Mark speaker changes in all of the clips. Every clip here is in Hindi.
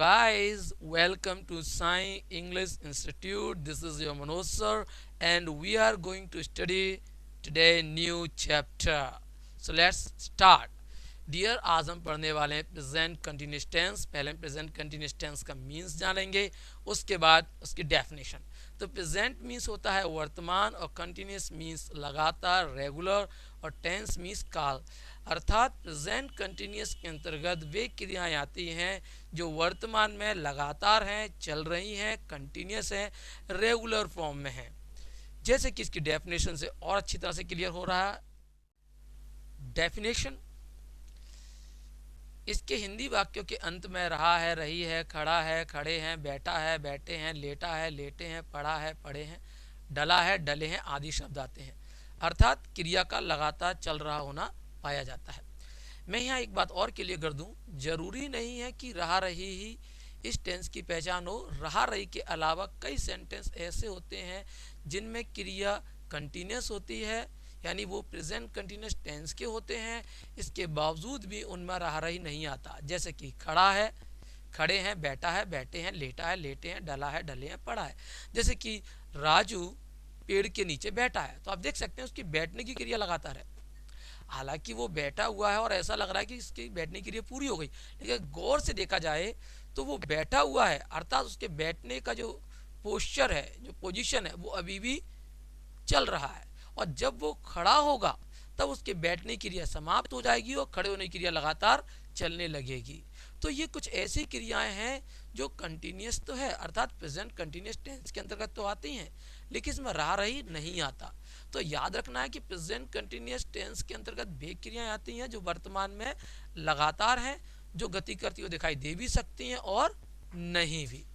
Speaker 1: guys, welcome to Sai English Institute. This is your Manoj sir, and we are going to study today new chapter. So let's start. Dear आज हम पढ़ने वाले हैं प्रेजेंट कंटिन्यूस टेंस। पहले हम प्रेजेंट कंटिन्यूस टेंस का मीन्स जानेंगे, उसके बाद उसकी डेफिनेशन। तो प्रेजेंट मीन्स होता है वर्तमान और कंटिन्यूस मीन्स लगातार, रेगुलर, और टेंस मीन्स काल। अर्थात प्रेजेंट कंटिन्यूस के अंतर्गत वे क्रियाएं आती हैं जो वर्तमान में लगातार हैं, चल रही हैं, कंटिन्यूस हैं, रेगुलर फॉर्म में हैं। जैसे कि इसकी डेफिनेशन से और अच्छी तरह से क्लियर हो रहा है। डेफिनेशन: इसके हिंदी वाक्यों के अंत में रहा है, रही है, खड़ा है, खड़े हैं, बैठा है, बैठे हैं, लेटा है, लेटे हैं, पढ़ा है, पढ़े हैं, डला है, डले हैं आदि शब्द आते हैं। अर्थात क्रिया का लगातार चल रहा होना पाया जाता है। मैं यहाँ एक बात और क्लियर कर दूं, जरूरी नहीं है कि रहा रही ही इस टेंस की पहचान हो। रहा रही के अलावा कई सेंटेंस ऐसे होते हैं जिनमें क्रिया कंटिन्यूस होती है, यानी वो प्रेजेंट कंटिन्यूस टेंस के होते हैं, इसके बावजूद भी उनमें रहा रही नहीं आता। जैसे कि खड़ा है, खड़े हैं, बैठा है, बैठे हैं, लेटा है, लेटे हैं, डला है, डले हैं, पड़ा है। जैसे कि राजू पेड़ के नीचे बैठा है, तो आप देख सकते हैं उसकी बैठने की क्रिया लगातार है। हालांकि वो बैठा हुआ है और ऐसा लग रहा है कि इसकी बैठने की क्रिया पूरी हो गई, लेकिन गौर से देखा जाए तो वो बैठा हुआ है, अर्थात उसके बैठने का जो पोस्चर है, जो पोजीशन है, वो अभी भी चल रहा है। और जब वो खड़ा होगा तब उसके बैठने की क्रिया समाप्त हो जाएगी और खड़े होने की क्रिया लगातार चलने लगेगी। तो ये कुछ ऐसी क्रियाएं हैं जो कंटिन्यूस तो है, अर्थात प्रेजेंट कंटिन्यूस टेंस के अंतर्गत तो आती हैं, लेकिन इसमें रहा रही नहीं आता। तो याद रखना है कि प्रेजेंट कंटिन्यूस टेंस के अंतर्गत वे क्रियाएं आती हैं जो वर्तमान में लगातार हैं, जो गति करती हुई दिखाई दे भी सकती हैं और नहीं भी।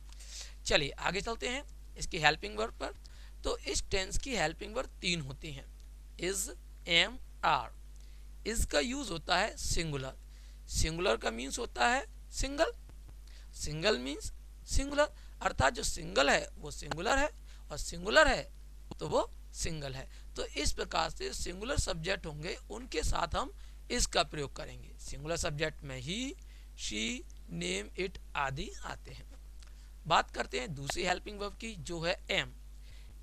Speaker 1: चलिए आगे चलते हैं इसकी हेल्पिंग वर्ब पर। तो इस टेंस की हेल्पिंग वर्ब 3 होती हैं: इज, एम, आर। इज का यूज होता है सिंगुलर। सिंगुलर का मीन्स होता है सिंगल। सिंगल मीन्स सिंगुलर, अर्थात जो सिंगल है वो सिंगुलर है और सिंगुलर है तो वो सिंगल है। तो इस प्रकार से सिंगुलर सब्जेक्ट होंगे उनके साथ हम इस का प्रयोग करेंगे। सिंगुलर सब्जेक्ट में ही, शी, नेम, इट आदि आते हैं। बात करते हैं दूसरी हेल्पिंग वर्ब की, जो है एम।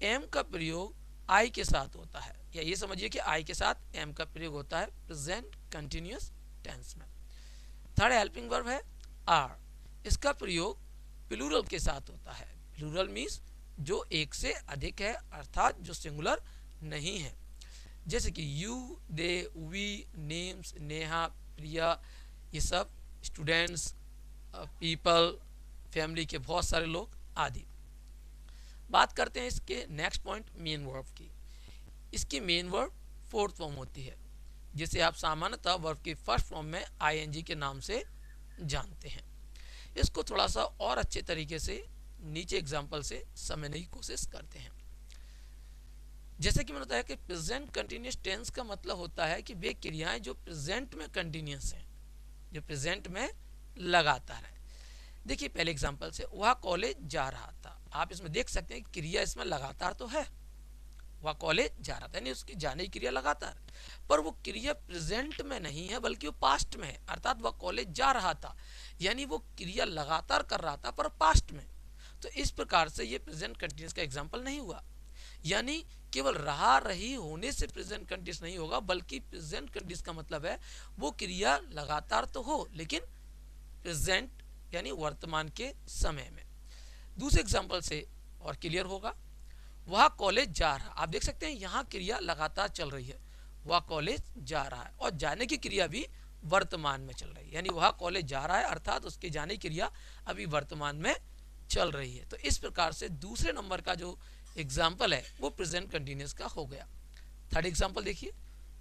Speaker 1: एम का प्रयोग आई के साथ होता है, या ये समझिए कि आई के साथ एम का प्रयोग होता है प्रेजेंट कंटिन्यूस टेंस में। थर्ड हेल्पिंग वर्ब है आर। इसका प्रयोग प्लूरल के साथ होता है। प्लूरल मीन्स जो एक से अधिक है, अर्थात जो सिंगुलर नहीं है। जैसे कि you, they, we, names, Neha, Priya, ये सब स्टूडेंट्स, पीपल, फैमिली के बहुत सारे लोग आदि। बात करते हैं इसके नेक्स्ट पॉइंट मेन वर्ब की। इसकी मेन वर्ब फोर्थ फॉर्म होती है, जिसे आप सामान्यतः वर्ब की फर्स्ट फॉर्म में आईएनजी के नाम से जानते हैं। इसको थोड़ा सा और अच्छे तरीके से नीचे एग्जाम्पल से समझने की कोशिश करते हैं। जैसे कि मैंने बताया कि प्रेजेंट कंटिन्यूस टेंस का मतलब होता है कि वे क्रियाएं जो प्रेजेंट में कंटिन्यूस हैं, जो प्रेजेंट में लगातार है। देखिए पहले एग्जाम्पल से, वह कॉलेज जा रहा था। आप इसमें देख सकते हैं क्रिया इसमें लगातार तो है, वह कॉलेज जा रहा था, यानी उसकी जाने की क्रिया लगातार, पर वो क्रिया प्रेजेंट में नहीं है बल्कि वो पास्ट में है। अर्थात वह कॉलेज जा रहा था, यानी वो क्रिया लगातार कर रहा था पर पास्ट में। तो इस प्रकार से ये प्रेजेंट कंटिन्यूस का एग्जाम्पल नहीं हुआ। यानी केवल रहा रही होने से प्रेजेंट कंटिन्यूस नहीं होगा, बल्कि प्रेजेंट कंटिन्यूस का मतलब है वो क्रिया लगातार तो हो लेकिन प्रेजेंट यानी वर्तमान के समय में। दूसरे एग्जाम्पल से और क्लियर होगा, वह कॉलेज जा रहा। आप देख सकते हैं यहाँ क्रिया लगातार चल रही है, वह कॉलेज जा रहा है, और जाने की क्रिया भी वर्तमान में चल रही है, यानी वह कॉलेज जा रहा है अर्थात उसकी जाने की क्रिया अभी वर्तमान में चल रही है। तो इस प्रकार से दूसरे नंबर का जो एग्जाम्पल है वो प्रेजेंट कंटिन्यूस का हो गया। थर्ड एग्जाम्पल देखिए,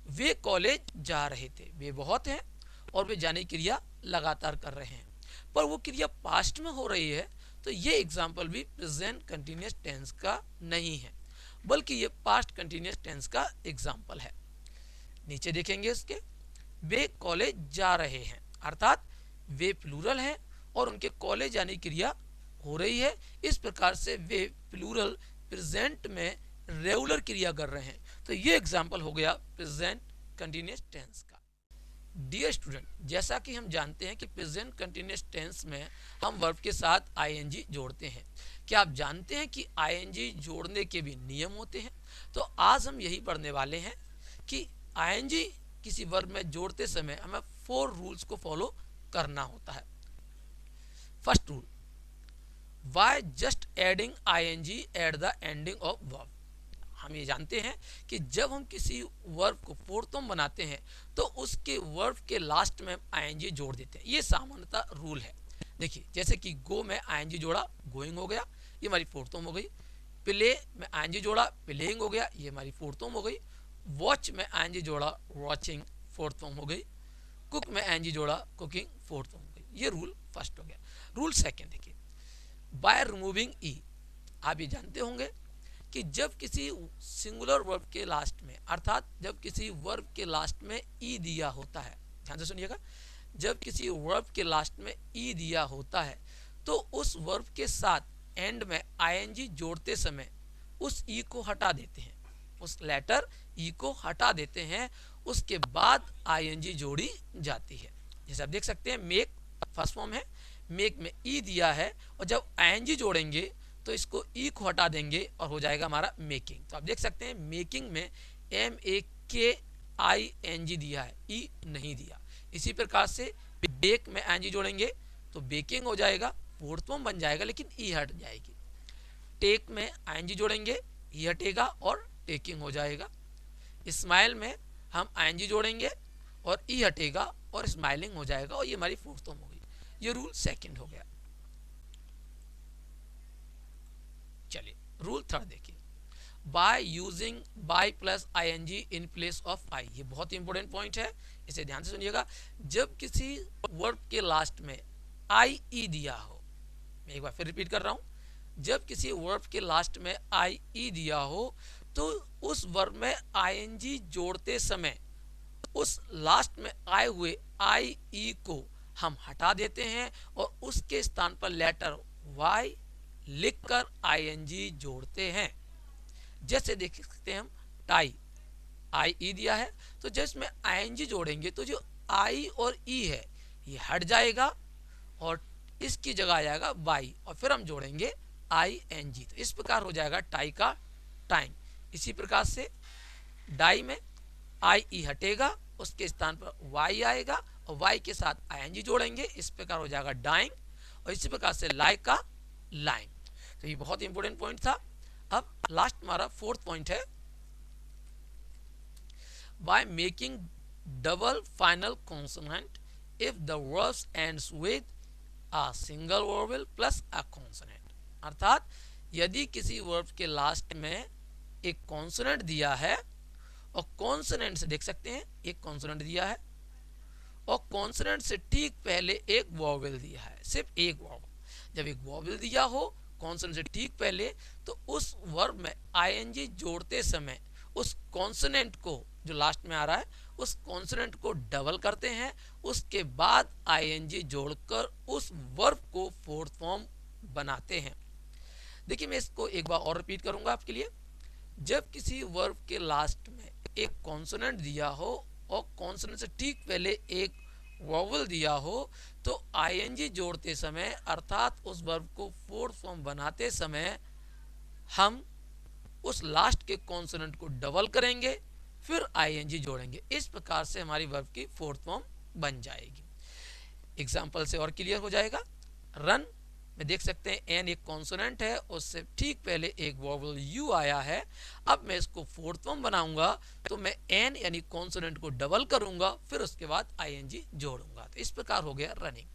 Speaker 1: वे कॉलेज जा रहे थे। वे बहुत हैं और वे जाने की क्रिया लगातार कर रहे हैं, पर वो क्रिया पास्ट में हो रही है। तो ये एग्जाम्पल भी प्रेजेंट कंटिन्यूस टेंस का नहीं है, बल्कि ये पास्ट कंटिन्यूस टेंस का एग्जाम्पल है। नीचे देखेंगे इसके, वे कॉलेज जा रहे हैं, अर्थात वे प्लूरल हैं और उनके कॉलेज जाने की क्रिया हो रही है। इस प्रकार से वे प्लूरल प्रेजेंट में रेगुलर क्रिया कर रहे हैं। तो ये एग्जाम्पल हो गया प्रेजेंट कंटिन्यूस टेंस का। डियर स्टूडेंट, जैसा कि हम जानते हैं कि प्रेजेंट कंटिन्यूअस टेंस में हम वर्ब के साथ आईएनजी जोड़ते हैं। क्या आप जानते हैं कि आईएनजी जोड़ने के भी नियम होते हैं? तो आज हम यही पढ़ने वाले हैं कि आईएनजी किसी वर्ब में जोड़ते समय हमें 4 रूल्स को फॉलो करना होता है। First rule, by just adding ING at the ending of verb. हम ये जानते हैं कि जब हम किसी वर्ब को फोर्थ फॉर्म बनाते हैं तो उसके वर्ब के लास्ट में आईएनजी जोड़ देते हैं। ये सामान्यतः रूल है। देखिए, जैसे कि गो में आईएनजी जोड़ा, गोइंग हो गया, ये हमारी फोर्थ फॉर्म हो गई। प्ले में आईएनजी जोड़ा, प्लेइंग हो गया, ये हमारी फोर्थ फॉर्म हो गई। वॉच में आईएनजी जोड़ा, वॉचिंग फोर्थ फॉर्म हो गई। कुक में आईएनजी जोड़ा, कुकिंग फोर्थ फॉर्म हो गई। ये रूल फर्स्ट हो गया। रूल सेकेंड देखिए, बाय रिमूविंग ई। आप ये जानते होंगे कि जब किसी सिंगुलर वर्ब के लास्ट में, अर्थात जब किसी वर्ब के लास्ट में ई दिया होता है, ध्यान से सुनिएगा, जब किसी वर्ब के लास्ट में ई दिया होता है तो उस वर्ब के साथ एंड में आईएनजी जोड़ते समय उस ई को हटा देते हैं, उस लेटर ई को हटा देते हैं, उसके बाद आईएनजी जोड़ी जाती है। जैसे आप देख सकते हैं, मेक फर्स्ट फॉर्म है, मेक में ई दिया है और जब आईएनजी जोड़ेंगे तो इसको ई को हटा देंगे और हो जाएगा हमारा मेकिंग। तो आप देख सकते हैं मेकिंग में MEKING दिया है, ई नहीं दिया। इसी प्रकार से बेक में आईएनजी जोड़ेंगे तो बेकिंग हो जाएगा, फोर्थ फॉर्म बन जाएगा लेकिन ई हट जाएगी। टेक में आईएनजी जोड़ेंगे, ई हटेगा और टेकिंग हो जाएगा। स्माइल में हम आईएनजी जोड़ेंगे और ई हटेगा और स्माइलिंग हो जाएगा और ये हमारी फोर्थ फॉर्म हो गई। ये रूल सेकंड हो गया। चलिए रूल थर्ड देखिए, by using by plus ING in place of I. ये बहुत ही इंपॉर्टेंट पॉइंट है, इसे ध्यान से सुनिएगा। जब किसी वर्ब के लास्ट में आई ई दिया हो, मैं एक बार फिर रिपीट कर रहा हूं, जब किसी वर्ब के लास्ट में आई ई दिया हो तो उस वर्ब में आईएनजी जोड़ते समय उस लास्ट में आए हुए आई ई को हम हटा देते हैं और उसके स्थान पर लेटर वाई लिखकर आईएनजी जोड़ते हैं। जैसे देख सकते हैं हम, टाई आई ई दिया है तो जब इसमें आईएनजी जोड़ेंगे तो जो आई और ई है ये हट जाएगा और इसकी जगह आ जाएगा वाई और फिर हम जोड़ेंगे आईएनजी। तो इस प्रकार हो जाएगा टाई का टाइम। इसी प्रकार से डाई में आई ई हटेगा, उसके स्थान पर वाई आएगा और वाई के साथ आईएनजी जोड़ेंगे, इस प्रकार हो जाएगा डाइंग। और इसी प्रकार से लाई का लाइन। तो ये बहुत इंपॉर्टेंट पॉइंट था। अब लास्ट हमारा फोर्थ पॉइंट है, by making double final consonant if the verb ends with a single vowel plus a consonant. अर्थात यदि किसी वर्ब के लास्ट में एक कॉन्सोनेंट दिया है और कॉन्सोनेंट से देख सकते हैं एक कॉन्सोनेंट दिया है और कॉन्सोनेंट से ठीक पहले एक वोवेल दिया है, सिर्फ एक वोवेल। जब एक वोवेल दिया हो कॉन्सोनेंट से ठीक पहले तो उस वर्ब में आईएनजी जोड़ते समय उस कॉन्सोनेंट को जो लास्ट में आ रहा है उस कॉन्सोनेंट को डबल करते हैं, उसके बाद आईएनजी जोड़कर उस वर्ब को फोर्थ फॉर्म बनाते हैं। देखिए मैं इसको एक बार और रिपीट करूंगा आपके लिए। जब किसी वर्ब के लास्ट में एक कॉन्सोनेंट दिया हो और कॉन्सोनेंट से ठीक पहले एक वोवेल दिया हो तो आईएनजी जोड़ते समय अर्थात उस वर्ब को फोर्थ फॉर्म बनाते समय हम उस लास्ट के कॉन्सोनेंट को डबल करेंगे फिर आईएनजी जोड़ेंगे। इस प्रकार से हमारी वर्ब की फोर्थ फॉर्म बन जाएगी। एग्जाम्पल से और क्लियर हो जाएगा। रन में देख सकते हैं एन एक कॉन्सोनेंट है, उससे ठीक पहले एक वोवेल यू आया है। अब मैं इसको फोर्थ फॉर्म बनाऊंगा तो मैं एन यानी कॉन्सोनेंट को डबल करूंगा फिर उसके बाद आईएनजी जोड़ूंगा। तो इस प्रकार हो गया रनिंग।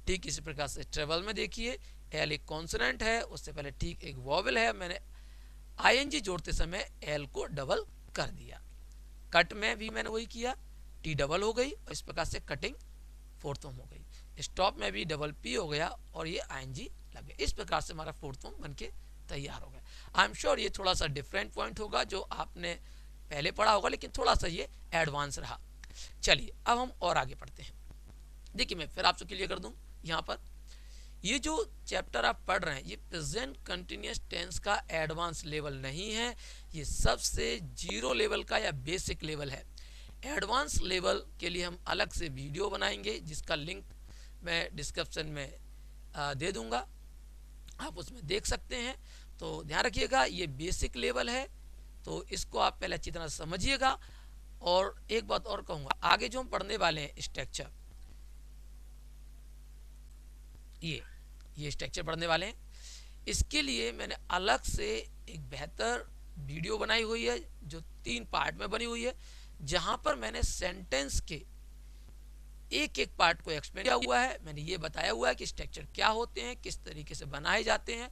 Speaker 1: ठीक इसी प्रकार से ट्रेवल में देखिए, एल एक कॉन्सोनेंट है, उससे पहले ठीक एक वोवेल है, मैंने आईएनजी जोड़ते समय एल को डबल कर दिया। कट में भी मैंने वही किया, टी डबल हो गई और इस प्रकार से कटिंग फोर्थ फॉर्म हो गई। स्टॉप में भी डबल पी हो गया और ये आईएनजी लग गया। इस प्रकार से हमारा फोर्थ फॉर्म बनके तैयार हो गया। आई एम श्योर ये थोड़ा सा डिफरेंट पॉइंट होगा जो आपने पहले पढ़ा होगा, लेकिन थोड़ा सा ये एडवांस रहा। चलिए अब हम और आगे पढ़ते हैं। देखिए मैं फिर आपसे क्लियर कर दूं, यहाँ पर ये जो चैप्टर आप पढ़ रहे हैं ये प्रेजेंट कंटिन्यूअस टेंस का एडवांस लेवल नहीं है, ये सबसे जीरो लेवल का या बेसिक लेवल है। एडवांस लेवल के लिए हम अलग से वीडियो बनाएंगे, जिसका लिंक मैं डिस्क्रिप्शन में दे दूंगा, आप उसमें देख सकते हैं। तो ध्यान रखिएगा, ये बेसिक लेवल है, तो इसको आप पहले अच्छी तरह समझिएगा। और एक बात और कहूँगा, आगे जो हम पढ़ने वाले हैं स्ट्रक्चर, ये स्ट्रक्चर पढ़ने वाले हैं, इसके लिए मैंने अलग से एक बेहतर वीडियो बनाई हुई है जो 3 पार्ट में बनी हुई है, जहां पर मैंने सेंटेंस के एक एक पार्ट को एक्सप्लेन किया हुआ है। मैंने ये बताया हुआ है कि स्ट्रक्चर क्या होते हैं, किस तरीके से बनाए जाते हैं,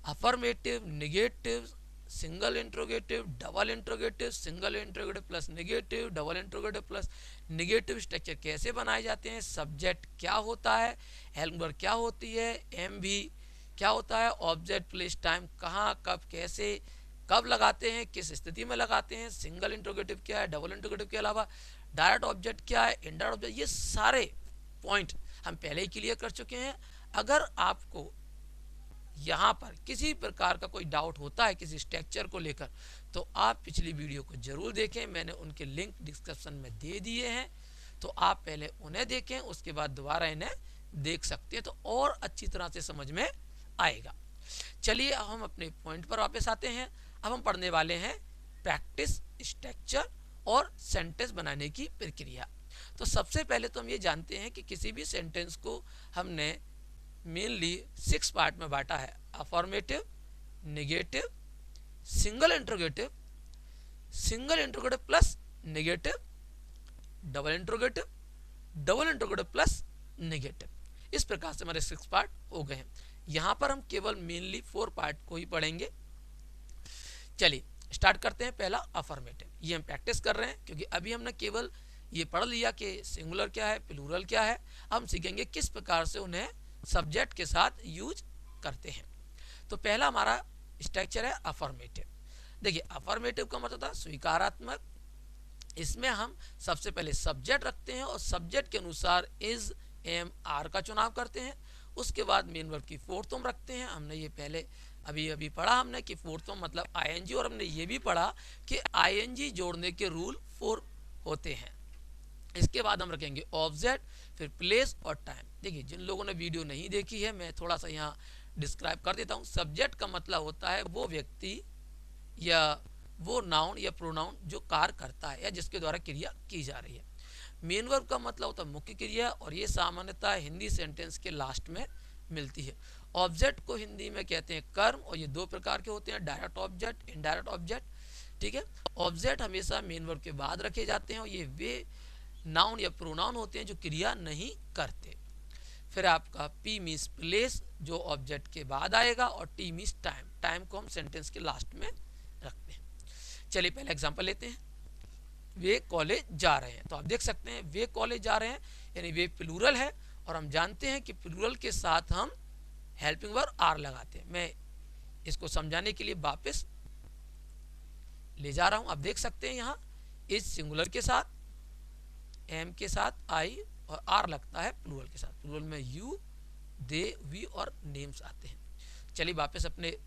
Speaker 1: affirmative, negative, single interrogative, double interrogative, single interrogative plus negative, double interrogative plus negative structure कैसे बनाए जाते हैं, सब्जेक्ट क्या होता है, हेल्प वर्ब क्या होती है, एम भी क्या होता है, ऑब्जेक्ट, प्लेस, टाइम, कहाँ, कब, कैसे, कब लगाते हैं, किस स्थिति में लगाते हैं, सिंगल इंट्रोगेटिव क्या है, डबल इंट्रोगेटिव के अलावा डायरेक्ट ऑब्जेक्ट क्या है, इनडायरेक्ट ऑब्जेक्ट, ये सारे पॉइंट हम पहले ही क्लियर कर चुके हैं। अगर आपको यहाँ पर किसी प्रकार का कोई डाउट होता है किसी स्ट्रक्चर को लेकर, तो आप पिछली वीडियो को जरूर देखें, मैंने उनके लिंक डिस्क्रिप्शन में दे दिए हैं, तो आप पहले उन्हें देखें, उसके बाद दोबारा इन्हें देख सकते हैं, तो और अच्छी तरह से समझ में आएगा। चलिए अब हम अपने पॉइंट पर वापस आते हैं। अब हम पढ़ने वाले हैं प्रैक्टिस स्ट्रक्चर और सेंटेंस बनाने की प्रक्रिया। तो सबसे पहले तो हम ये जानते हैं कि किसी भी सेंटेंस को हमने मेनली 6 पार्ट में बांटा है, affirmative, negative, single interrogative plus negative, double interrogative plus negative. इस प्रकार से हमारे 6 पार्ट हो गए हैं। यहाँ पर हम केवल मेनली 4 पार्ट को ही पढ़ेंगे। चलिए स्टार्ट करते हैं। पहला अफर्मेटिव, ये हम प्रैक्टिस कर रहे हैं क्योंकि अभी हमने केवल ये पढ़ लिया कि सिंगुलर क्या है, प्लूरल क्या है। हम सीखेंगे किस प्रकार से उन्हें सब्जेक्ट के साथ यूज करते हैं। तो पहला हमारा स्ट्रक्चर है अफर्मेटिव। देखिए अफर्मेटिव का मतलब होता है स्वीकारात्मक। इसमें हम सबसे पहले सब्जेक्ट रखते हैं और सब्जेक्ट के अनुसार इज, एम, आर का चुनाव करते हैं। उसके बाद मेन वर्ब की फोर्थ फॉर्म रखते हैं। हमने ये पहले अभी पढ़ा हमने कि फोर्थ फॉर्म मतलब आईएनजी, और हमने ये भी पढ़ा कि आईएनजी जोड़ने के रूल 4 होते हैं। इसके बाद हम रखेंगे ऑब्जेक्ट, फिर प्लेस और टाइम। देखिए जिन लोगों ने वीडियो नहीं देखी है, मैं थोड़ा सा यहाँ डिस्क्राइब कर देता हूँ। सब्जेक्ट का मतलब होता है वो व्यक्ति या वो नाउन या प्रोनाउन जो कार्य करता है या जिसके द्वारा क्रिया की जा रही है। मेन वर्ब का मतलब होता है मुख्य क्रिया, और ये सामान्यतः हिंदी सेंटेंस के लास्ट में मिलती है। ऑब्जेक्ट को हिंदी में कहते हैं कर्म, और ये 2 प्रकार के होते हैं, डायरेक्ट ऑब्जेक्ट, इनडायरेक्ट ऑब्जेक्ट। ठीक है, ऑब्जेक्ट हमेशा मेन वर्ब के बाद रखे जाते हैं और ये वे नाउन या प्रोनाउन होते हैं जो क्रिया नहीं करते। फिर आपका पी मीन्स प्लेस जो ऑब्जेक्ट के बाद आएगा, और टी मीन्स टाइम, टाइम को हम सेंटेंस के लास्ट में रखते हैं। चलिए पहले एग्जांपल लेते हैं। वे कॉलेज जा रहे हैं, तो आप देख सकते हैं वे कॉलेज जा रहे हैं यानी वे प्लूरल है, और हम जानते हैं कि प्लूरल के साथ हम हेल्पिंग वर्ब आर लगाते हैं। मैं इसको समझाने के लिए वापस ले जा रहा हूं। आप देख सकते हैं यहाँ इस सिंगुलर के साथ, एम के साथ आई, और आर लगता है प्लूरल के साथ। प्लूरल में यू, दे, वी और नेम्स आते हैं। चलिए वापस अपने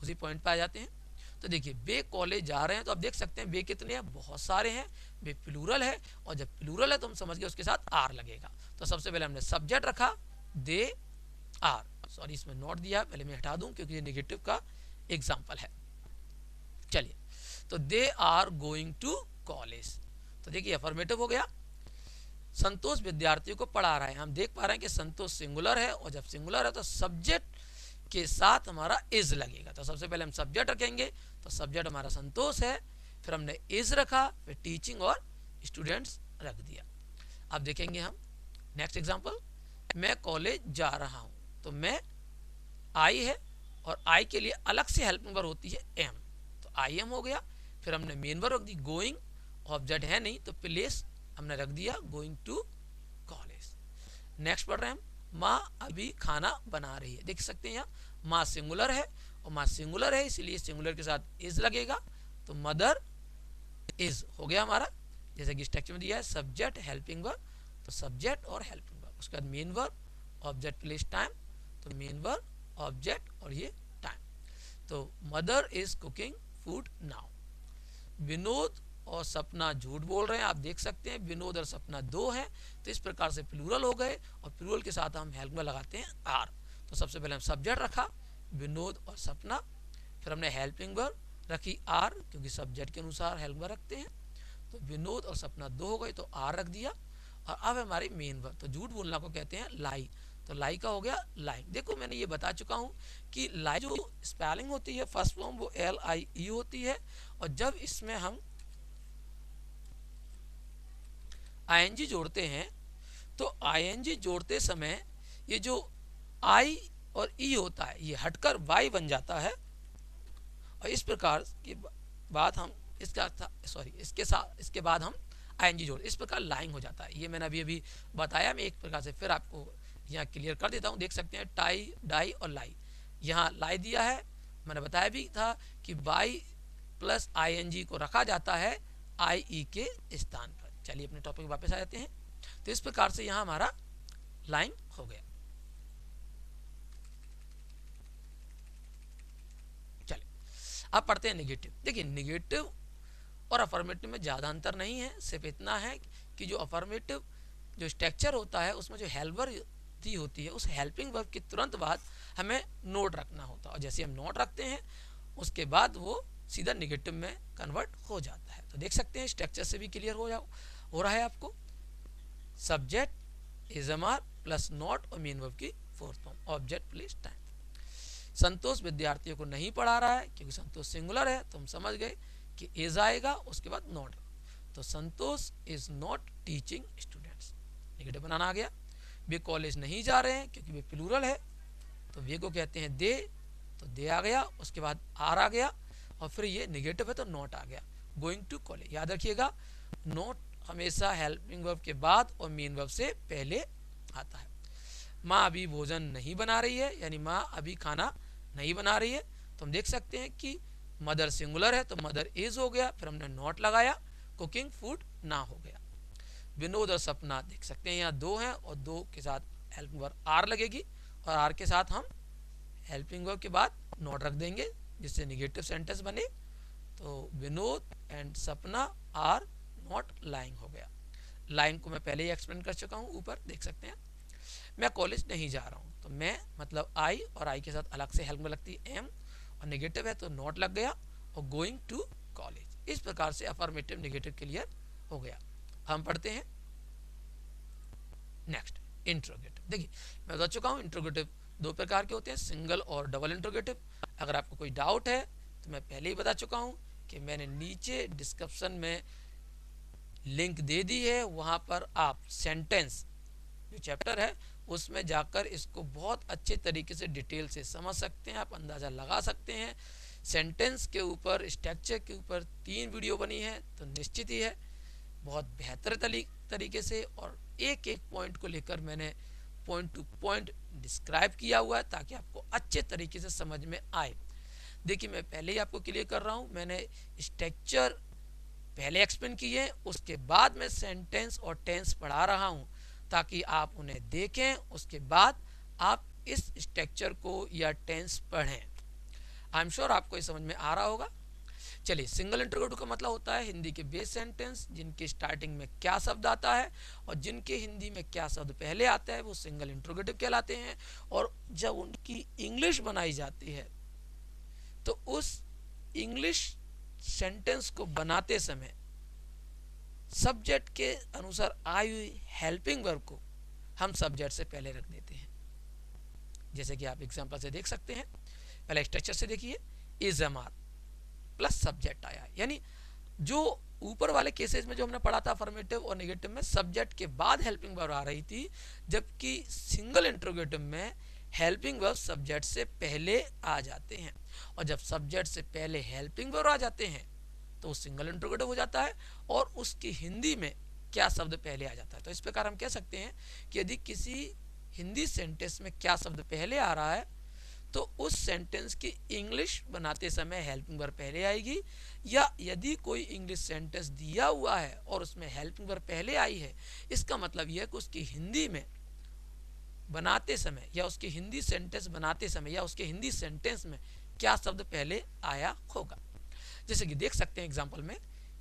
Speaker 1: उसी पॉइंट पर आ जाते हैं। तो देखिए वे कॉलेज जा रहे हैं, तो आप देख सकते हैं वे कितने हैं, बहुत सारे हैं। वे प्लूरल है, और जब प्लूरल है तो हम समझ गए उसके साथ आर लगेगा। तो सबसे पहले हमने सब्जेक्ट रखा दे आर, सॉरी इसमें नोट दिया, पहले मैं हटा दूं क्योंकि ये नेगेटिव का एग्जाम्पल है। चलिए तो they are going to college, तो देखिए अफर्मेटिव हो गया। संतोष विद्यार्थियों को पढ़ा रहा है, हम देख पा रहे हैं कि संतोष सिंगुलर है, और जब सिंगुलर है तो सब्जेक्ट के साथ हमारा इज लगेगा। तो सबसे पहले हम सब्जेक्ट रखेंगे, तो सब्जेक्ट हमारा संतोष है, फिर हमने इज रखा, फिर टीचिंग और स्टूडेंट्स रख दिया। अब देखेंगे हम नेक्स्ट एग्जांपल। मैं कॉलेज जा रहा हूं, तो मैं आई है, और आई के लिए अलग से हेल्पिंग वर्ब होती है एम, तो आई एम हो गया। फिर हमने मेन वर्ब रख दी गोइंग, ऑब्जेक्ट है नहीं तो प्लेस हमने रख दिया गोइंग टू कॉलेज। नेक्स्ट पढ़ रहे हैं हम, माँ अभी खाना बना रही है। देख सकते हैं यहाँ माँ सिंगुलर है, और माँ सिंगुलर है इसलिए सिंगुलर के साथ इज लगेगा, तो मदर इज हो गया हमारा। जैसे कि स्ट्रक्चर में दिया है सब्जेक्ट हेल्पिंग वर्ब, तो सब्जेक्ट और हेल्पिंग वर्ब, उसके बाद main verb object place time, तो मेन वर्ब ऑब्जेक्ट और ये टाइम। तो mother is cooking food now. Vinod और सपना झूठ बोल रहे हैं। आप देख सकते हैं विनोद और सपना दो हैं, तो इस प्रकार से प्लूरल हो गए और प्लूरल के साथ हम हेल्पिंग वर्ब लगाते हैं आर। तो सबसे पहले हम सब्जेक्ट रखा विनोद और सपना, फिर हमने हेल्पिंग वर्ब रखी आर, क्योंकि सब्जेक्ट के अनुसार हेल्पिंग वर्ब रखते हैं। तो विनोद और सपना दो हो गए तो आर रख दिया। और अब हमारी मेन वर्ब, तो झूठ बोलना को कहते हैं लाई, तो लाई का हो गया लाइंग। देखो मैंने ये बता चुका हूँ कि लाई जो स्पेलिंग होती है फर्स्ट फॉर्म वो LIE होती है, और जब इसमें हम ING जोड़ते हैं तो ING जोड़ते समय ये जो I और E होता है ये हटकर Y बन जाता है, और इस प्रकार के बाद हम इसके बाद हम ING जोड़, इस प्रकार लाइंग हो जाता है। ये मैंने अभी बताया, मैं एक प्रकार से फिर आपको यहाँ क्लियर कर देता हूँ। देख सकते हैं टाई, डाई और लाई, यहाँ लाई दिया है। मैंने बताया भी था कि बाई प्लस ING को रखा जाता है IE के स्थान पर। चलिए अपने टॉपिक में वापस आ जाते हैं। तो इस प्रकार से यहाँ हमारा लाइन हो गया। चलिए अब पढ़ते हैं नेगेटिव। देखिए नेगेटिव और अफर्मेटिव में ज़्यादा अंतर नहीं है, सिर्फ इतना है कि जो अफर्मेटिव जो स्ट्रक्चर होता है उसमें जो हेल्पर होती है उस हेल्पिंग वर्ब के तुरंत बाद हमें नोट रखना होता है, और जैसे हम नोट रखते हैं उसके बाद वो सीधा नेगेटिव में कन्वर्ट हो जाता है। तो देख सकते हैं स्ट्रक्चर से भी क्लियर हो रहा है आपको। सब्जेक्ट इजमार प्लस नॉट और मेन वर्ब की fourth form, object place time. Santosh विद्यार्थियों को नहीं पढ़ा रहा है, क्योंकि संतोष सिंगुलर है तो हम समझ गए कि इज आएगा उसके बाद नॉट। तो Santosh is not teaching students, negative बनाना आ गया। वे कॉलेज नहीं जा रहे हैं, क्योंकि वे प्लूरल है तो वे को कहते हैं दे, तो दे आ गया, उसके बाद आर आ गया, और फिर ये नेगेटिव है तो नॉट आ गया। गोइंग टू कॉलेज, याद रखिएगा नॉट हमेशा हेल्पिंग वर्ब के बाद और मेन वर्ब से पहले आता है। माँ अभी भोजन नहीं बना रही है, यानी माँ अभी खाना नहीं बना रही है, तो हम देख सकते हैं कि मदर सिंगुलर है तो मदर इज हो गया, फिर हमने नॉट लगाया, कुकिंग फूड ना हो गया। विनोद और सपना देख सकते हैं यहाँ दो हैं और दो के साथ हेल्पिंग वर्ब आर लगेगी, और आर के साथ हम हेल्पिंग वर्ब के बाद नॉट रख देंगे जिससे नेगेटिव सेंटेंस बने। तो विनोद एंड सपना आर नॉट लाइंग हो गया। लाइंग को मैं पहले ही एक्सप्लेन कर चुका हूँ, ऊपर देख सकते हैं। मैं कॉलेज नहीं जा रहा हूँ, तो मैं मतलब आई, और आई के साथ अलग से हेल्प में लगती है एम, और नेगेटिव है तो नॉट लग गया, और गोइंग टू कॉलेज। इस प्रकार से अफर्मेटिव नेगेटिव क्लियर हो गया। हम पढ़ते हैं नेक्स्ट इंट्रोगेटिव। देखिए मैं बता चुका हूँ इंट्रोगेटिव दो प्रकार के होते हैं, सिंगल और डबल इंट्रोगेटिव। अगर आपको कोई डाउट है तो मैं पहले ही बता चुका हूँ कि मैंने नीचे डिस्क्रिप्शन में लिंक दे दी है, वहाँ पर आप सेंटेंस जो चैप्टर है उसमें जाकर इसको बहुत अच्छे तरीके से डिटेल से समझ सकते हैं, आप अंदाज़ा लगा सकते हैं। सेंटेंस के ऊपर, स्ट्रक्चर के ऊपर 3 वीडियो बनी है, तो निश्चित ही है बहुत बेहतर तरीके से और एक एक पॉइंट को लेकर मैंने पॉइंट टू पॉइंट डिस्क्राइब किया हुआ है ताकि आपको अच्छे तरीके से समझ में आए। देखिए मैं पहले ही आपको क्लियर कर रहा हूँ, मैंने स्ट्रक्चर पहले एक्सप्लेन किए, उसके बाद मैं सेंटेंस और टेंस पढ़ा रहा हूँ ताकि आप उन्हें देखें, उसके बाद आप इस स्ट्रक्चर को या टेंस पढ़ें। आई एम श्योर आपको ये समझ में आ रहा होगा। चलिए, सिंगल इंट्रोगेटिव का मतलब होता है हिंदी के बेस सेंटेंस जिनके स्टार्टिंग में क्या शब्द आता है और जिनके हिंदी में क्या शब्द पहले आता है वो सिंगल इंट्रोगेटिव कहलाते हैं। और जब उनकी इंग्लिश बनाई जाती है तो उस इंग्लिश सेंटेंस को बनाते समय सब्जेक्ट के अनुसार आई हुई हेल्पिंग वर्ब को हम सब्जेक्ट से पहले रख देते हैं। जैसे कि आप एग्जांपल से देख सकते हैं, पहले स्ट्रक्चर से देखिए, इज एमआर प्लस सब्जेक्ट आया, यानी जो ऊपर वाले केसेस में जो हमने पढ़ा था अफर्मेटिव और नेगेटिव में सब्जेक्ट के बाद हेल्पिंग वर्ब आ रही थी, जबकि सिंगल इंट्रोगेटिव में हेल्पिंग वर्ब सब्जेक्ट से पहले आ जाते हैं। और जब सब्जेक्ट से पहले हेल्पिंग वर्ब आ जाते हैं तो सिंगल इंट्रोगेटिव हो जाता है और उसकी हिंदी में क्या शब्द पहले आ जाता है। तो इस प्रकार हम कह सकते हैं कि यदि किसी हिंदी सेंटेंस में क्या शब्द पहले आ रहा है तो उस सेंटेंस की इंग्लिश बनाते समय हेल्पिंग वर्ब पहले आएगी, या यदि कोई इंग्लिश सेंटेंस दिया हुआ है और उसमें हेल्पिंग वर्ब पहले आई है, इसका मतलब यह है कि उसकी हिंदी में बनाते समय या उसकी हिंदी सेंटेंस बनाते समय या उसके हिंदी सेंटेंस में क्या शब्द पहले आया होगा। जैसे कि देख सकते हैं एग्जाम्पल में,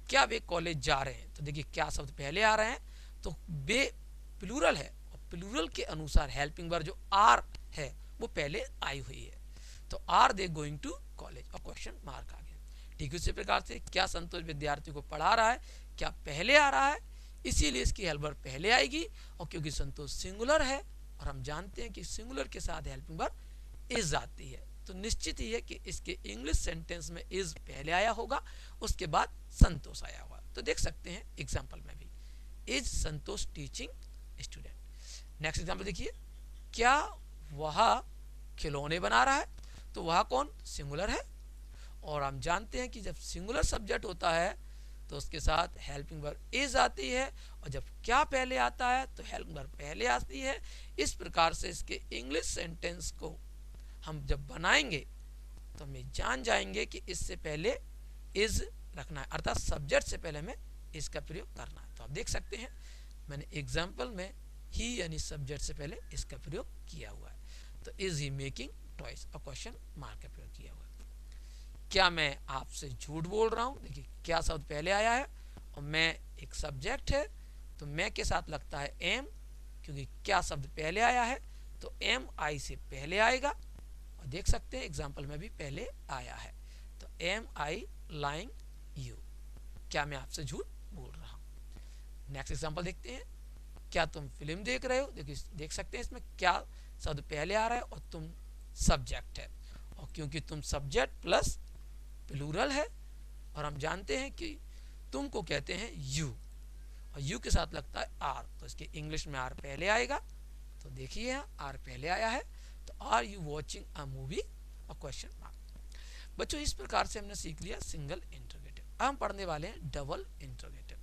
Speaker 1: क्या वे कॉलेज जा रहे हैं, तो देखिए क्या शब्द पहले आ रहे हैं, तो वे प्लूरल है और प्लूरल के अनुसार हेल्पिंग वर्ब जो आर है वो पहले आई हुई है, तो are they going to college और क्वेश्चन मार्क आ गया। ठीक उसी प्रकार से क्या संतोष विद्यार्थी को पढ़ा रहा है, क्या पहले आ रहा है, इसीलिए इसकी हेल्प वर्ब पहले आएगी, और क्योंकि संतोष सिंगुलर है और हम जानते हैं कि सिंगुलर के साथ हेल्पिंग वर्ब इज आती है, तो निश्चित ही है कि इसके इंग्लिश सेंटेंस में इज पहले आया होगा, उसके बाद संतोष आया होगा। तो देख सकते हैं एग्जाम्पल में भी, is Santosh teaching student. Next example देखिए, क्या वह खिलौने बना रहा है, तो वह कौन, सिंगुलर है, और हम जानते हैं कि जब सिंगुलर सब्जेक्ट होता है तो उसके साथ हेल्पिंग वर्ब इज आती है, और जब क्या पहले आता है तो हेल्पिंग वर्ब पहले आती है। इस प्रकार से इसके इंग्लिश सेंटेंस को हम जब बनाएंगे तो हम जान जाएंगे कि इससे पहले इज रखना है, अर्थात सब्जेक्ट से पहले हमें इसका प्रयोग करना है। तो आप देख सकते हैं मैंने एग्जाम्पल में ही यानी सब्जेक्ट से पहले इसका प्रयोग किया हुआ है, तो इज ही मेकिंग टॉयज और क्वेश्चन मार्क का प्रयोग किया हुआ है। क्या मैं आपसे झूठ बोल रहा हूँ, देखिए क्या शब्द पहले आया है, और मैं एक सब्जेक्ट है तो मैं के साथ लगता है एम, क्योंकि क्या शब्द पहले आया है तो एम आई से पहले आएगा, और देख सकते हैं एग्जाम्पल में भी पहले आया है, तो एम आई लाइंग यू, क्या मैं आपसे झूठ बोल रहा हूँ। नेक्स्ट एग्जाम्पल देखते हैं, क्या तुम फिल्म देख रहे हो, देखिए देख सकते हैं इसमें क्या शब्द पहले आ रहा है और तुम सब्जेक्ट है, और क्योंकि तुम सब्जेक्ट प्लस प्लूरल है, और हम जानते हैं कि तुमको कहते हैं यू, और यू के साथ लगता है आर, तो इसके इंग्लिश में आर पहले आएगा, तो देखिए यहाँ आर पहले आया है, तो are you watching a movie और क्वेश्चन मार्क। बच्चों इस प्रकार से हमने सीख लिया सिंगल इंटरोगेटिव। अब हम पढ़ने वाले हैं डबल इंटरोगेटिव।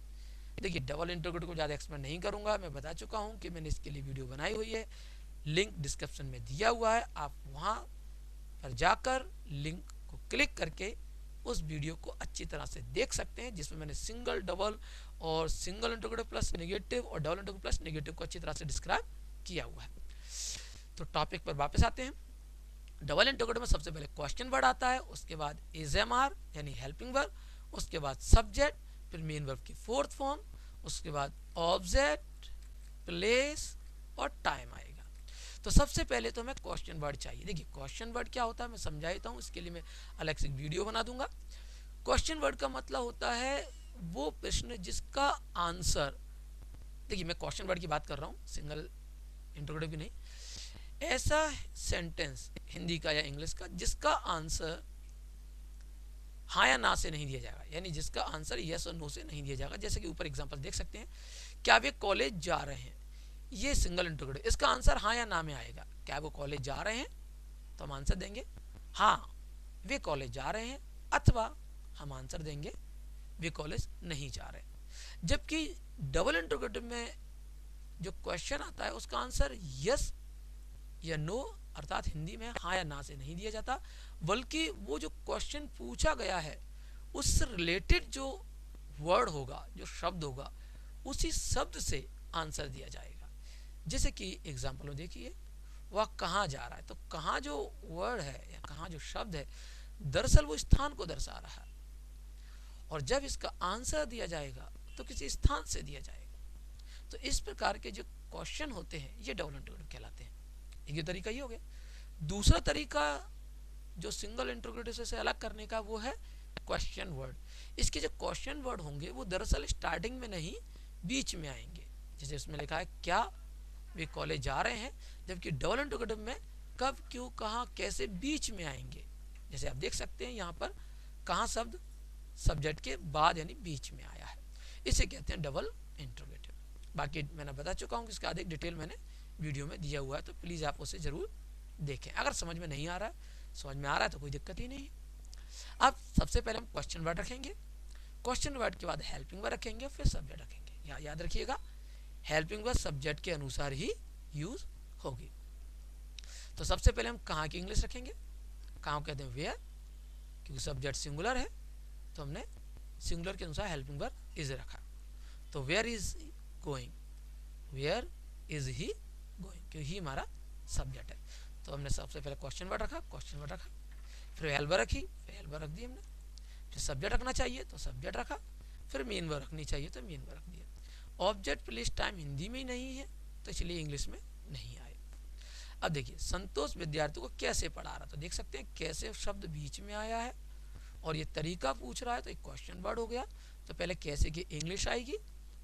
Speaker 1: देखिए डबल इंटरोगेटिव को ज़्यादा एक्सप्लेन नहीं करूंगा, मैं बता चुका हूँ कि मैंने इसके लिए वीडियो बनाई हुई है, लिंक डिस्क्रिप्शन में दिया हुआ है, आप वहाँ पर जाकर लिंक को क्लिक करके उस वीडियो को अच्छी तरह से देख सकते हैं, जिसमें मैंने सिंगल, डबल और सिंगल इंटरोगेटिव प्लस नेगेटिव और डबल इंटरोगेटिव प्लस नेगेटिव को अच्छी तरह से डिस्क्राइब किया हुआ है। तो टॉपिक पर वापस आते हैं। डबल इंटरोगेटिव में सबसे पहले क्वेश्चन वर्ड आता है, उसके बाद इज एम आर यानी हेल्पिंग वर्ब, उसके बाद सब्जेक्ट, फिर मेन वर्ब की फोर्थ फॉर्म, उसके बाद ऑब्जेक्ट, प्लेस और टाइम आएगा। तो सबसे पहले तो हमें क्वेश्चन वर्ड चाहिए। देखिए क्वेश्चन वर्ड क्या होता है मैं समझा देता हूँ, इसके लिए मैं अलग से वीडियो बना दूंगा। क्वेश्चन वर्ड का मतलब होता है वो प्रश्न जिसका आंसर, देखिए मैं क्वेश्चन वर्ड की बात कर रहा हूँ, सिंगल इंटरोगेटिव की नहीं, ऐसा सेंटेंस हिंदी का या इंग्लिश का जिसका आंसर हाँ या ना से नहीं दिया जाएगा, यानी जिसका आंसर यस और नो से नहीं दिया जाएगा। जैसे कि ऊपर एग्जांपल देख सकते हैं, क्या वे कॉलेज जा रहे हैं, ये सिंगल इंटरोगेटिव, इसका आंसर हाँ या ना में आएगा। क्या वो कॉलेज जा रहे हैं, तो हम आंसर देंगे हाँ वे कॉलेज जा रहे हैं, अथवा हम आंसर देंगे वे कॉलेज नहीं जा रहे हैं। जबकि डबल इंटरोगेटिव में जो क्वेश्चन आता है उसका आंसर यस या नो अर्थात हिंदी में हाँ या ना से नहीं दिया जाता, बल्कि वो जो क्वेश्चन पूछा गया है उससे रिलेटेड जो वर्ड होगा, जो शब्द होगा, उसी शब्द से आंसर दिया जाएगा। जैसे कि एग्जाम्पल में देखिए, वह कहाँ जा रहा है, तो कहाँ जो वर्ड है या कहाँ जो शब्द है दरअसल वो स्थान को दर्शा रहा है, और जब इसका आंसर दिया जाएगा तो किसी स्थान से दिया जाएगा। तो इस प्रकार के जो क्वेश्चन होते हैं ये डबल इंटरोगेटिव कहलाते हैं। ये तरीका ही हो गया। दूसरा तरीका जो सिंगल इंटरोगेटिव से अलग करने का वो है क्वेश्चन वर्ड। इसके जो क्वेश्चन वर्ड होंगे वो दरअसल स्टार्टिंग में नहीं बीच में आएंगे, जैसे इसमें लिखा है क्या वे कॉलेज जा रहे हैं, जबकि डबल इंटरोगेटिव में कब, क्यों, कहाँ, कैसे बीच में आएंगे। जैसे आप देख सकते हैं यहाँ पर कहाँ शब्द सब्जेक्ट के बाद यानी बीच में आया है, इसे कहते हैं डबल इंटरोगेटिव। बाकी मैंने बता चुका हूँ कि इसका अधिक डिटेल मैंने वीडियो में दिया हुआ है, तो प्लीज़ आप उसे ज़रूर देखें। अगर समझ में नहीं आ रहा है, समझ में आ रहा है तो कोई दिक्कत ही नहीं। अब सबसे पहले हम क्वेश्चन वर्ड रखेंगे, क्वेश्चन वर्ड के बाद हेल्पिंग वर्ड रखेंगे, फिर सब्जेक्ट रखेंगे। याद रखिएगा हेल्पिंग वर्ड सब्जेक्ट के अनुसार ही यूज होगी। तो सबसे पहले हम कहाँ की इंग्लिश रखेंगे, कहाँ कहते हैं वेयर, क्योंकि सब्जेक्ट सिंगुलर है तो हमने सिंगुलर के अनुसार हेल्पिंग वर्ब इज रखा। तो where is going, where is he going, क्योंकि ही हमारा सब्जेक्ट है। तो हमने सबसे पहले क्वेश्चन वर्ड रखा, क्वेश्चन वर्ड रखा, फिर हेल्प वर्ब रखी, हेल्प वर्ब रख दी हमने, फिर सब्जेक्ट रखना चाहिए तो सब्जेक्ट रखा, फिर मेन वर्ब रखनी चाहिए तो मेन वर्ब रख दिया। ऑब्जेक्ट प्लेस टाइम हिंदी में ही नहीं है तो इसलिए इंग्लिश में नहीं आए। अब देखिए संतोष विद्यार्थी को कैसे पढ़ा रहा, तो देख सकते हैं कैसे शब्द बीच में आया है और ये तरीका पूछ रहा है तो एक क्वेश्चन वर्ड हो गया। तो पहले कैसे की इंग्लिश आएगी,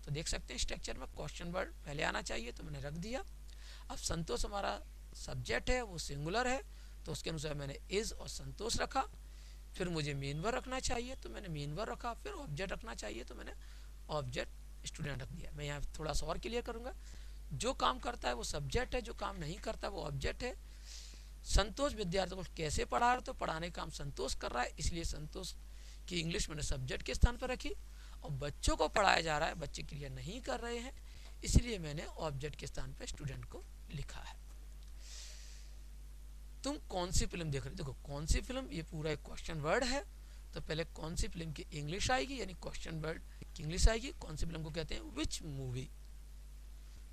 Speaker 1: तो देख सकते हैं स्ट्रक्चर में क्वेश्चन वर्ड पहले आना चाहिए तो मैंने रख दिया। अब संतोष हमारा सब्जेक्ट है, वो सिंगुलर है तो उसके अनुसार मैंने इज और संतोष रखा। फिर मुझे मेन वर्ब रखना चाहिए तो मैंने मेन वर्ब रखा। फिर ऑब्जेक्ट रखना चाहिए तो मैंने ऑब्जेक्ट स्टूडेंट रख दिया। मैं यहाँ थोड़ा सा और क्लियर करूँगा, जो काम करता है वो सब्जेक्ट है, जो काम नहीं करता वो ऑब्जेक्ट है। संतोष विद्यार्थी को कैसे पढ़ा रहा है, तो पढ़ाने का काम संतोष कर रहा है इसलिए संतोष की इंग्लिश मैंने सब्जेक्ट के स्थान पर रखी। और बच्चों को पढ़ाया जा रहा है, बच्चे क्रिया नहीं कर रहे हैं इसलिए मैंने ऑब्जेक्ट के स्थान पर स्टूडेंट को लिखा है। तुम कौन सी फिल्म देख रहे हो, देखो कौन सी फिल्म, ये पूरा एक क्वेश्चन वर्ड है तो पहले कौन सी फिल्म की इंग्लिश आएगी, यानी क्वेश्चन वर्ड की इंग्लिश आएगी। कौन सी फिल्म को कहते हैं, विच मूवी।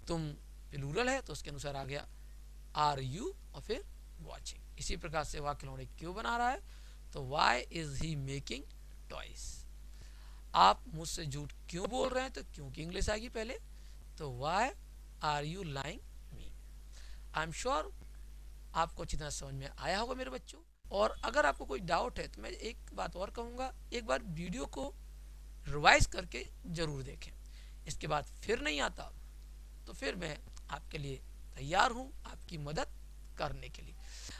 Speaker 1: तुम प्लूरल है तो उसके अनुसार आ गया आर यू और फिर वॉचिंग। इसी प्रकार से वाक्य खिलौने क्यों बना रहा है, तो why is he making toys. आप मुझसे झूठ क्यों बोल रहे हैं, तो क्यों की इंग्लिश आएगी पहले, तो why are you lying me. I am sure आपको अच्छी तरह समझ में आया होगा मेरे बच्चों। और अगर आपको कोई डाउट है तो मैं एक बात और कहूँगा, एक बार वीडियो को रिवाइज करके ज़रूर देखें। इसके बाद फिर नहीं आता तो फिर मैं आपके लिए तैयार हूँ आपकी मदद करने के लिए।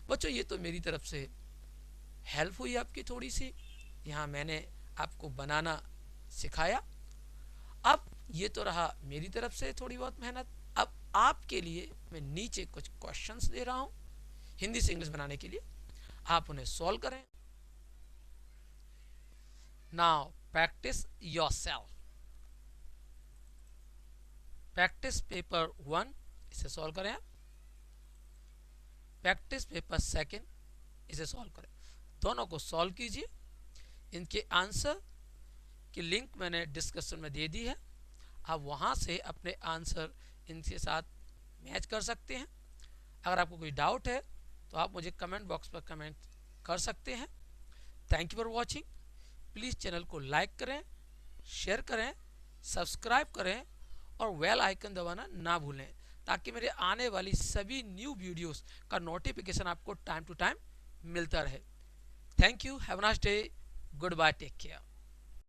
Speaker 1: बच्चों ये तो मेरी तरफ से हेल्प हुई आपकी थोड़ी सी, यहाँ मैंने आपको बनाना सिखाया। अब ये तो रहा मेरी तरफ से थोड़ी बहुत मेहनत। अब आपके लिए मैं नीचे कुछ क्वेश्चंस दे रहा हूँ हिंदी से इंग्लिश बनाने के लिए, आप उन्हें सॉल्व करें। Now practice yourself. Practice paper 1 इसे सॉल्व करें आप। प्रैक्टिस पेपर 2 इसे सॉल्व करें। दोनों को सॉल्व कीजिए। इनके आंसर की लिंक मैंने डिस्कशन में दे दी है, आप वहां से अपने आंसर इनके साथ मैच कर सकते हैं। अगर आपको कोई डाउट है तो आप मुझे कमेंट बॉक्स पर कमेंट कर सकते हैं। Thank you for watching. Please channel को लाइक करें, शेयर करें, सब्सक्राइब करें और बेल आइकन दबाना ना भूलें ताकि मेरे आने वाली सभी न्यू वीडियोस का नोटिफिकेशन आपको टाइम टू टाइम मिलता रहे। Thank you, have a nice day, goodbye, take care.